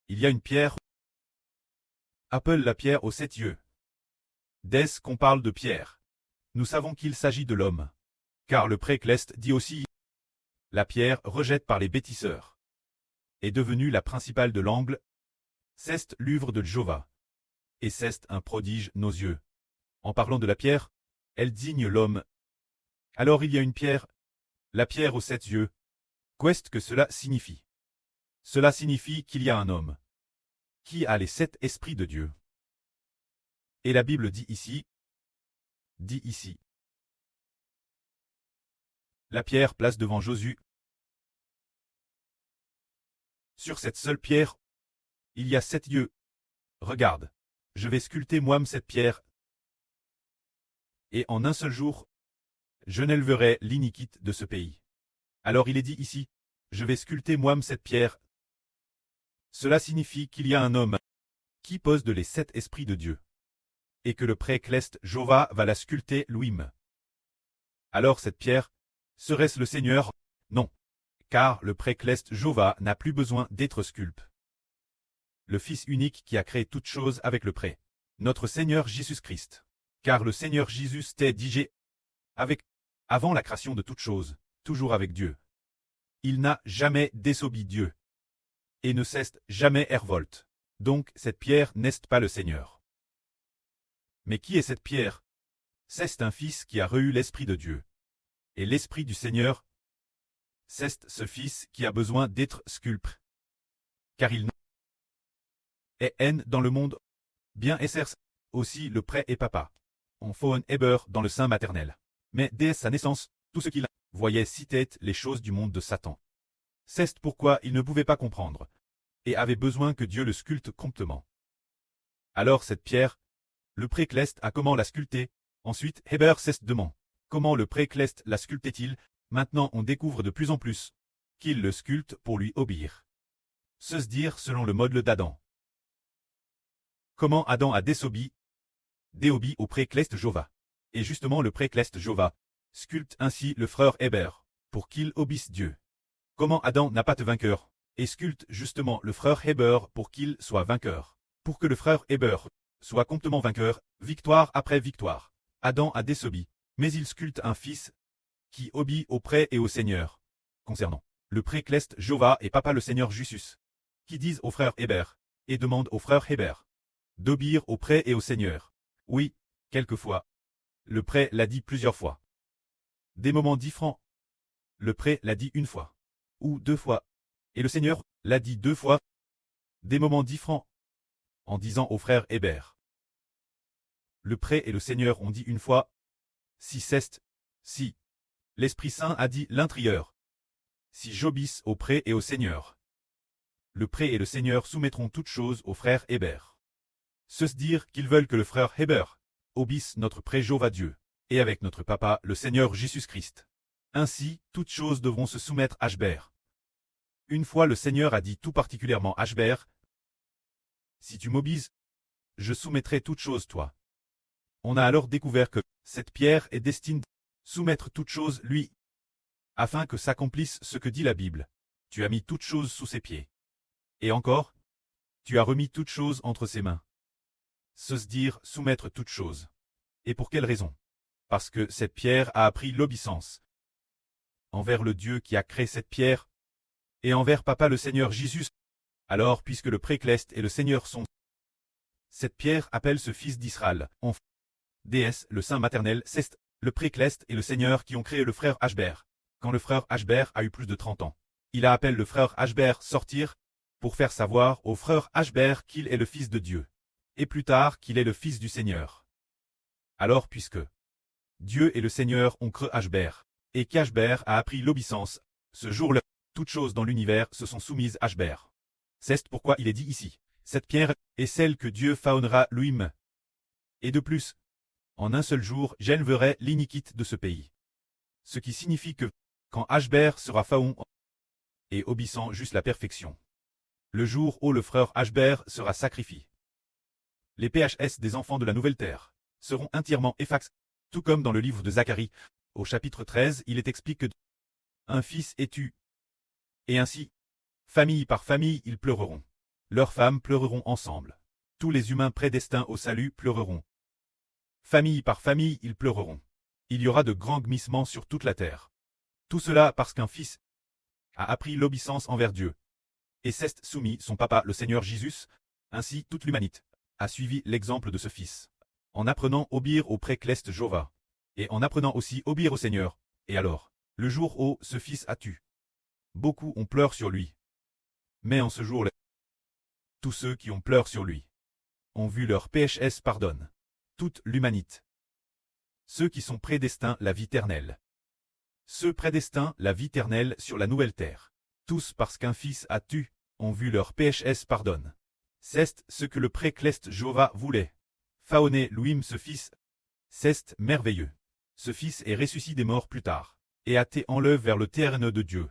Il y a une pierre. Appelle la pierre aux 7 yeux. Dès qu'on parle de pierre, nous savons qu'il s'agit de l'homme. Car le Précleste dit aussi la pierre rejette par les bâtisseurs est devenue la principale de l'angle. C'est l'œuvre de Jéhovah. Et c'est un prodige nos yeux. En parlant de la pierre, elle digne l'homme. Alors il y a une pierre, la pierre aux 7 yeux. Qu'est-ce que cela signifie? Cela signifie qu'il y a un homme qui a les 7 esprits de Dieu. Et la Bible dit ici, la pierre place devant Josué. Sur cette seule pierre, il y a 7 yeux. Regarde, je vais sculpter moi-même cette pierre. Et en un seul jour, je n'élèverai l'iniquité de ce pays. Alors il est dit ici, je vais sculpter moi-même cette pierre. Cela signifie qu'il y a un homme qui pose de les 7 esprits de Dieu. Et que le Précleste Jéhovah va la sculpter lui-même. Alors cette pierre, serait-ce le Seigneur? Non. Car le Précleste Jéhovah n'a plus besoin d'être sculpté. Le Fils unique qui a créé toutes choses avec le Pré. Notre Seigneur Jésus-Christ. Car le Seigneur Jésus t'est digé avec, avant la création de toutes choses, toujours avec Dieu. Il n'a jamais désobéi Dieu. Et ne cesse jamais révolte. Donc cette pierre n'est pas le Seigneur. Mais qui est cette pierre? C'est un fils qui a reçu l'Esprit de Dieu. Et l'Esprit du Seigneur, c'est ce fils qui a besoin d'être sculpté. Car il est haine dans le monde, bien esser aussi le pré et papa. On faune Héber dans le sein maternel. Mais dès sa naissance, tout ce qu'il voyait citait les choses du monde de Satan. C'est pourquoi il ne pouvait pas comprendre, et avait besoin que Dieu le sculpte promptement. Alors cette pierre, le Précleste a comment la sculpter? Ensuite Héber cesse demande. Comment le Précleste la sculptait-il? Maintenant on découvre de plus en plus qu'il le sculpte pour lui obéir. Se dire selon le mode d'Adam. Comment Adam a désobéi au Précleste Jéhovah. Et justement le Précleste Jéhovah sculpte ainsi le frère Héber, pour qu'il obéisse Dieu. Comment Adam n'a pas de vainqueur, et sculpte justement le frère Héber pour qu'il soit vainqueur. Pour que le frère Héber soit complètement vainqueur, victoire après victoire. Adam a désobéi, mais il sculpte un fils qui obéit au Pré et au Seigneur. Concernant le Précleste Jéhovah et papa le Seigneur Jésus, qui disent au frère Héber, et demandent au frère Héber d'obéir au Pré et au Seigneur. Oui, quelquefois. Le Pré l'a dit plusieurs fois. Des moments différents. Le Pré l'a dit une fois. Ou 2 fois. Et le Seigneur l'a dit 2 fois. Des moments différents. En disant au frère Héber. Le Pré et le Seigneur ont dit une fois. Si l'Esprit Saint a dit l'intérieur. Si j'obéisse au Pré et au Seigneur. Le Pré et le Seigneur soumettront toutes choses au frère Héber. Se dire qu'ils veulent que le frère Héber obéisse notre Pré Jéhovah Dieu, et avec notre Papa le Seigneur Jésus-Christ. Ainsi, toutes choses devront se soumettre à Héber. Une fois le Seigneur a dit tout particulièrement à Héber, si tu m'obéis, je soumettrai toutes choses toi. On a alors découvert que cette pierre est destinée à soumettre toutes choses lui, afin que s'accomplisse ce que dit la Bible. Tu as mis toutes choses sous ses pieds. Et encore, tu as remis toutes choses entre ses mains. Se dire soumettre toutes choses. Et pour quelle raison? Parce que cette pierre a appris l'obéissance envers le Dieu qui a créé cette pierre, et envers Papa le Seigneur Jésus. Alors puisque le Précleste et le Seigneur sont, cette pierre appelle ce fils d'Israël, en déesse, le Saint maternel, c'est le Précleste et le Seigneur qui ont créé le frère Héber. Quand le frère Héber a eu plus de 30 ans, il a appelé le frère Héber sortir, pour faire savoir au frère Héber qu'il est le fils de Dieu, et plus tard qu'il est le fils du Seigneur. Alors puisque Dieu et le Seigneur ont créé Héber, et qu'Héber a appris l'obéissance, ce jour-là, toutes choses dans l'univers se sont soumises à Héber. C'est pourquoi il est dit ici, cette pierre est celle que Dieu faonnera lui-même. Et de plus, en un seul jour j'enlèverai l'iniquité de ce pays. Ce qui signifie que, quand Héber sera faon et obéissant juste la perfection, le jour où le frère Héber sera sacrifié, les PHS des enfants de la nouvelle terre seront entièrement effacés, tout comme dans le livre de Zacharie, au chapitre 13, il est expliqué que un fils est tu. Et ainsi, famille par famille, ils pleureront. Leurs femmes pleureront ensemble. Tous les humains prédestinés au salut pleureront. Famille par famille, ils pleureront. Il y aura de grands gmissements sur toute la terre. Tout cela parce qu'un fils a appris l'obéissance envers Dieu. Et s'est soumis son papa, le Seigneur Jésus. Ainsi, toute l'humanité a suivi l'exemple de ce fils. En apprenant obéir au précleste Jéhovah. Et en apprenant aussi obéir au Seigneur. Et alors, le jour où ce fils a tu. Beaucoup ont pleuré sur lui. Mais en ce jour-là, tous ceux qui ont pleuré sur lui ont vu leur péchés pardonne. Toute l'humanité. Ceux qui sont prédestinés la vie éternelle. Ceux prédestinés la vie éternelle sur la nouvelle terre. Tous parce qu'un fils a tu, ont vu leur péchés pardonne. C'est ce que le précleste Jéhovah voulait. Faoné lui-même ce fils. C'est merveilleux. Ce fils est ressuscité des morts plus tard, et a été enlevé vers le terrain de Dieu.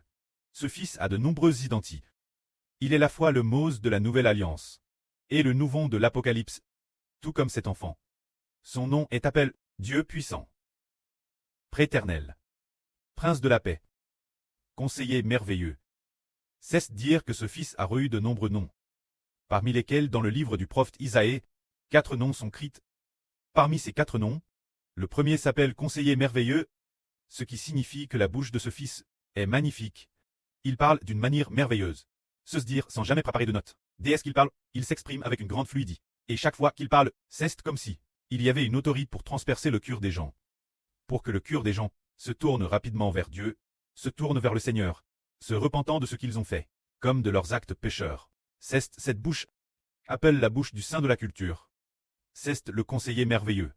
Ce fils a de nombreuses identités. Il est la fois le Mose de la Nouvelle Alliance, et le nouveau de l'Apocalypse, tout comme cet enfant. Son nom est appelé Dieu puissant, Préternel, Prince de la paix, Conseiller merveilleux. C'est dire que ce fils a reçu de nombreux noms, parmi lesquels dans le livre du prophète Isaïe, 4 noms sont écrits. Parmi ces 4 noms, le premier s'appelle Conseiller merveilleux, ce qui signifie que la bouche de ce fils est magnifique. Il parle d'une manière merveilleuse. Se dire sans jamais préparer de notes. Dès qu'il parle, il s'exprime avec une grande fluidité. Et chaque fois qu'il parle, c'est comme si il y avait une autorité pour transpercer le cœur des gens. Pour que le cœur des gens se tourne rapidement vers Dieu, se tourne vers le Seigneur, se repentant de ce qu'ils ont fait, comme de leurs actes pécheurs. C'est cette bouche appelle la bouche du saint de la culture. C'est le conseiller merveilleux.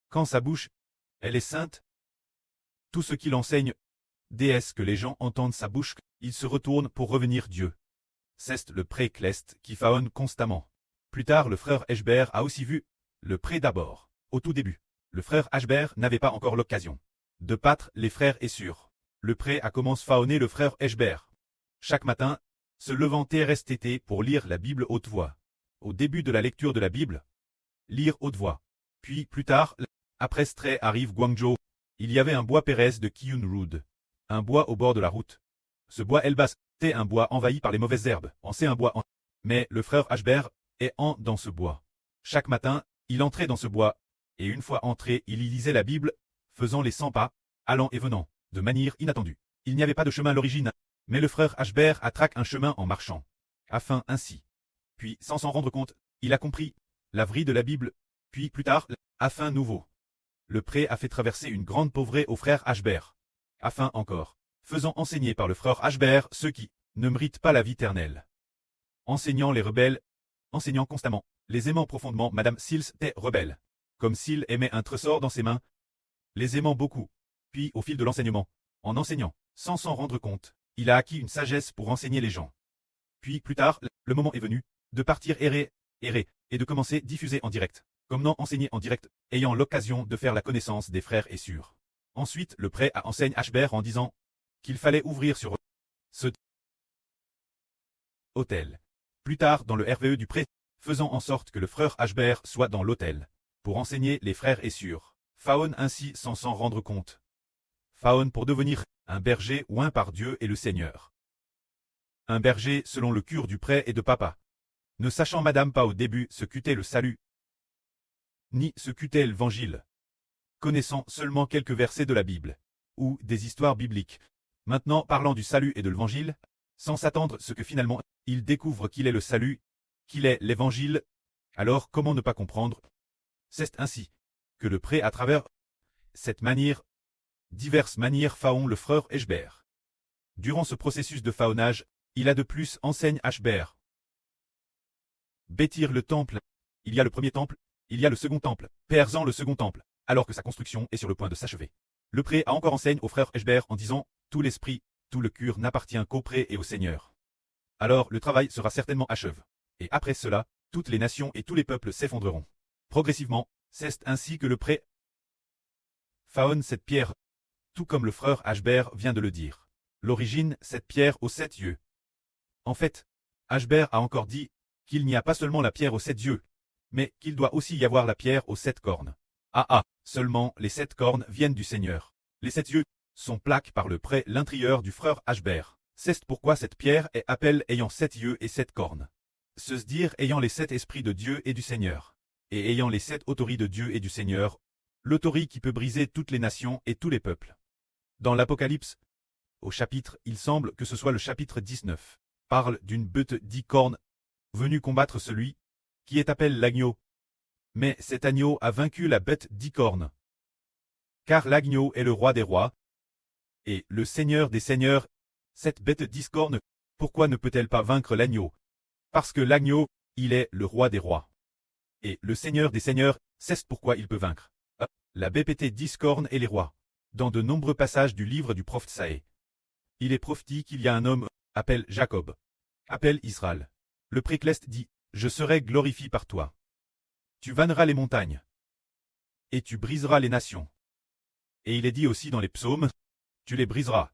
Quand sa bouche, elle est sainte, tout ce qu'il enseigne, déesse que les gens entendent sa bouche, ils se retournent pour revenir Dieu. C'est le précleste qui faonne constamment. Plus tard, le frère Eshbert a aussi vu le pré d'abord. Au tout début, le frère Eshbert n'avait pas encore l'occasion de battre les frères et sûrs. Le pré a commencé faonner le frère Eshbert. Chaque matin, se levant TRSTT pour lire la Bible haute voix. Au début de la lecture de la Bible, lire haute voix. Puis, plus tard, après ce trait arrive Guangzhou. Il y avait un bois Pérez de Kyun Rood. Un bois au bord de la route. Ce bois Elbas était un bois envahi par les mauvaises herbes. On sait un bois en. Mais le frère Eshbert est dans ce bois. Chaque matin, il entrait dans ce bois, et une fois entré, il y lisait la Bible, faisant les 100 pas, allant et venant, de manière inattendue. Il n'y avait pas de chemin à l'origine, mais le frère Eshbert attraque un chemin en marchant. Afin ainsi. Puis, sans s'en rendre compte, il a compris la vraie de la Bible, puis plus tard, afin nouveau. Le pré a fait traverser une grande pauvreté au frère Eshbert. Afin encore, faisant enseigner par le frère Eshbert ceux qui ne méritent pas la vie éternelle. Enseignant les rebelles, enseignant constamment, les aimant profondément, Madame Sills était rebelle. Comme s'il aimait un trésor dans ses mains, les aimant beaucoup. Puis, au fil de l'enseignement, en enseignant, sans s'en rendre compte, il a acquis une sagesse pour enseigner les gens. Puis, plus tard, le moment est venu de partir errer, et de commencer diffuser en direct. Comment enseigner en direct, ayant l'occasion de faire la connaissance des frères et sûrs. Ensuite, le pré a enseigné Eshbert en disant qu'il fallait ouvrir sur ce hôtel. Plus tard, dans le RVE du pré, faisant en sorte que le frère Eshbert soit dans l'hôtel, pour enseigner les frères et sûrs. Faon ainsi sans s'en rendre compte. Faon pour devenir un berger oint par Dieu et le Seigneur. Un berger selon le cure du pré et de papa. Ne sachant madame pas au début ce qu'était le salut, ni ce qu'était l'évangile. Connaissant seulement quelques versets de la Bible, ou des histoires bibliques. Maintenant parlant du salut et de l'évangile, sans s'attendre ce que finalement, il découvre qu'il est le salut, qu'il est l'évangile, alors comment ne pas comprendre? C'est ainsi que le pré à travers cette manière, diverses manières faon le frère Eshbert. Durant ce processus de faonnage, il a de plus enseigne Eshbert. Bâtir le temple. Il y a le premier temple, il y a le second temple, perçant le second temple, alors que sa construction est sur le point de s'achever. Le pré a encore enseigne au frère Eshbert en disant « Tout l'esprit, tout le cœur n'appartient qu'au pré et au Seigneur ». Alors le travail sera certainement achevé. Et après cela, toutes les nations et tous les peuples s'effondreront. Progressivement, c'est ainsi que le pré faonne cette pierre, tout comme le frère Eshbert vient de le dire. L'origine, cette pierre aux 7 yeux. En fait, Eshbert a encore dit qu'il n'y a pas seulement la pierre aux 7 yeux, mais qu'il doit aussi y avoir la pierre aux 7 cornes. Seulement les 7 cornes viennent du Seigneur. Les 7 yeux sont plaqués par le pré l'intérieur du frère Eshbert. C'est pourquoi cette pierre est appelée ayant 7 yeux et 7 cornes. Se dire ayant les 7 esprits de Dieu et du Seigneur. Et ayant les 7 autorités de Dieu et du Seigneur, l'autorité qui peut briser toutes les nations et tous les peuples. Dans l'Apocalypse, au chapitre, il semble que ce soit le chapitre 19, parle d'une bête 10 cornes, venue combattre celui qui est appelé l'agneau. Mais cet agneau a vaincu la bête 10 cornes. Car l'agneau est le roi des rois, et le Seigneur des seigneurs. Cette bête 10 cornes, pourquoi ne peut-elle pas vaincre l'agneau? Parce que l'agneau, il est le roi des rois. Et le Seigneur des seigneurs, c'est pourquoi il peut vaincre. La bête 10 cornes et les rois. Dans de nombreux passages du livre du prophète Saé, il est prophétisé qu'il y a un homme, appelle Jacob, appelle Israël. Le précleste dit, je serai glorifié par toi. Tu vanneras les montagnes. Et tu briseras les nations. Et il est dit aussi dans les psaumes, tu les briseras,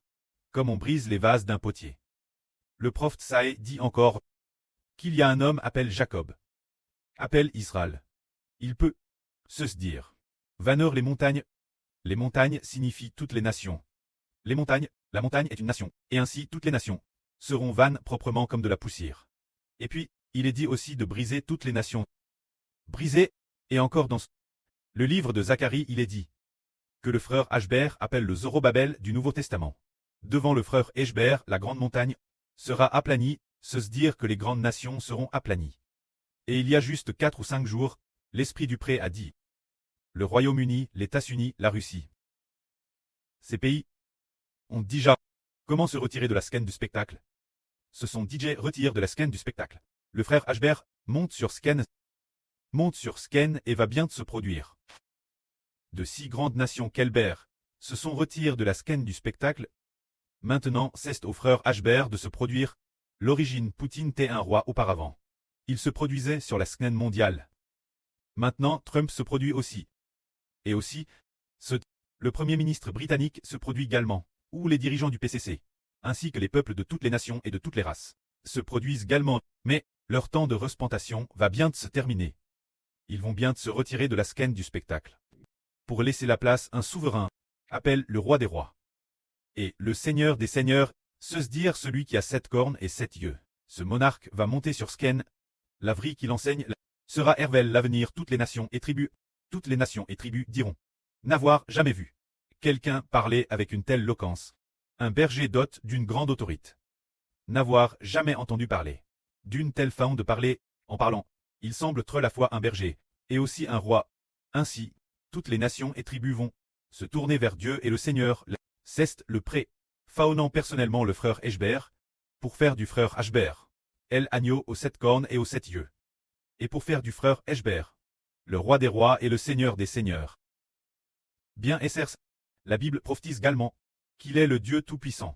comme on brise les vases d'un potier. Le prophète Saé dit encore, qu'il y a un homme appelle Jacob, appelle Israël. Il peut se dire, vanneur les montagnes. Les montagnes signifient toutes les nations. Les montagnes, la montagne est une nation, et ainsi toutes les nations seront vannes proprement comme de la poussière. Et puis, il est dit aussi de briser toutes les nations. Briser, et encore dans le livre de Zacharie il est dit que le frère Ashbert appelle le Zorobabel du Nouveau Testament. Devant le frère Eshber, la grande montagne sera aplanie, se dire que les grandes nations seront aplanies. Et il y a juste 4 ou 5 jours, l'Esprit du Pré a dit le Royaume-Uni, les États-Unis, la Russie. Ces pays ont déjà comment se retirer de la scène du spectacle. Ce sont DJ retire de la scène du spectacle. Le frère Ashbert monte sur scène et va bien se produire. De 6 grandes nations qu'Elbert se sont retirées de la scène du spectacle. Maintenant c'est au frère Ashbert de se produire. L'origine Poutine était un roi auparavant. Il se produisait sur la scène mondiale. Maintenant Trump se produit aussi. Et aussi, le Premier ministre britannique se produit également, ou les dirigeants du PCC, ainsi que les peuples de toutes les nations et de toutes les races, se produisent également, mais leur temps de repentation va bien se terminer. Ils vont bien se retirer de la scène du spectacle. Pour laisser la place un souverain, appelle le roi des rois. Et le Seigneur des seigneurs, se dire celui qui a 7 cornes et 7 yeux. Ce monarque va monter sur scène. L'avri qui l'enseigne sera Hervel l'avenir toutes les nations et tribus. Toutes les nations et tribus diront n'avoir jamais vu quelqu'un parler avec une telle loquence. Un berger dote d'une grande autorité. N'avoir jamais entendu parler d'une telle façon de parler. En parlant, il semble être à la fois un berger et aussi un roi. Ainsi, toutes les nations et tribus vont se tourner vers Dieu et le Seigneur. C'est le pré, faonnant personnellement le frère Eshber, pour faire du frère Ashbert, El agneau aux 7 cornes et aux 7 yeux. Et pour faire du frère Eshber, le roi des rois et le Seigneur des seigneurs. Bien Essers, la Bible prophétise également qu'il est le Dieu Tout-Puissant,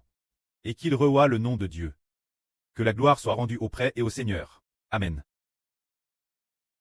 et qu'il revoit le nom de Dieu. Que la gloire soit rendue au prêtre et au Seigneur. Amen.